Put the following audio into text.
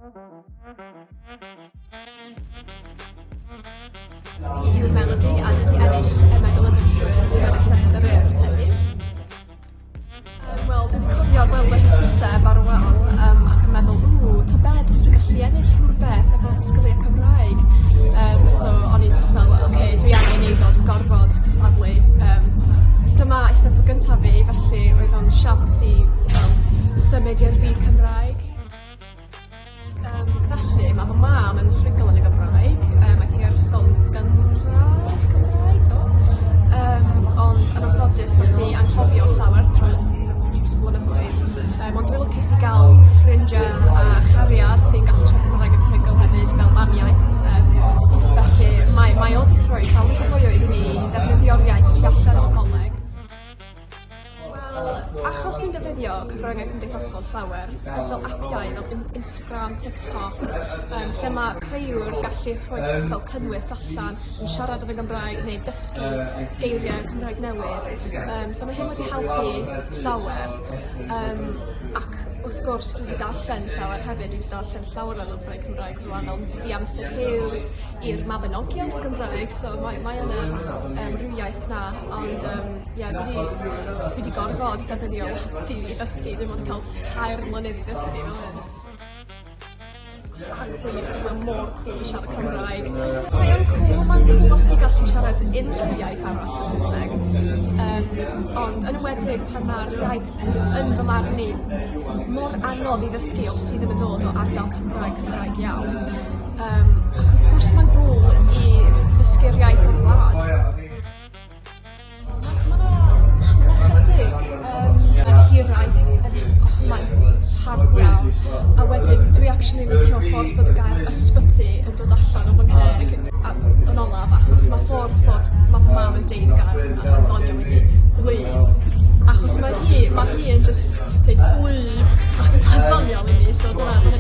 Yw'r Melody a dydi ennill y Medal y Dysgwyr yn yr Eisteddfod yr Urdd heddiw. Wel, dwi wedi cofio gweld fy hysbyseb ar y wal ac yn meddwl, ta bed os dwi'n gallu ennill rhywbeth efo sgiliau Cymraeg. So o'n i'n just meddwl, oce, dwi angen neud o, dwi'n gorfod cystadlu. Dyma Eisteddfod gyntaf fi, felly oedd o'n siawt i symud i'r byd Cymraeg. Felly, mae fy mam yn rhugl yn y Gymraeg, mae hi ar ysgol gynradd Cymraeg, ond yn anffodus nath hi anghofio llawer trwy'r blynyddoedd. Ond dwi'n lwcus i gael ffrindiau a chariad sy'n gallu siarad Cymraeg yn rhugl hefyd fel mamiaeth. Felly, mae o wedi rhoi cael yn gyfleoedd i ni ddefnyddio'r iaith tu allan o'r coleg. Achos dwi'n defnyddio cyfryngau cymdeithasol llawer, fel apiau fel Instagram, TikTok, lle mae creuwr gallu rhoi fel cynnwys allan yn siarad yn y Gymraeg neu dysgu geiriau Cymraeg newydd. So mae hyn wedi helpu llawer, ac wrth gwrs dwi wedi darllen llawer hefyd, dwi wedi darllen llawer o lyfrau Cymraeg rwan, fel The Amser Hughes i'r Mabinogion o Gymraeg, so mae yna rhywiaith na, ond dwi wedi gorfod defnyddio lot sydd i ddysgu, dwi'n mynd cael 3 mlynedd i ddysgu fel hyn. Mae'n mor cool i siarad Cymraeg. Mae'n cool os ti'n gallu siarad unrhyw iaith arall o Saesneg. Ond yn ymwedig pan mae'r iaith yn fy marn i mor anodd i ddysgu os ti ddim yn dod o ardal Cymraeg iawn. Ac wrth gwrs mae'n cool i ddysgu'r iaith o'r wlad. Hiraeth mae'n hard iawn, a wedyn dwi actually licio ffordd bod y gair ysbyty yn dod allan o fy ngheg yn olaf, achos mae ffordd bod mae mam yn deud gair yn ddonio wedi gwlyb, achos mae hi yn just deud gwlyb ac yn ddoniol i mi, so dyna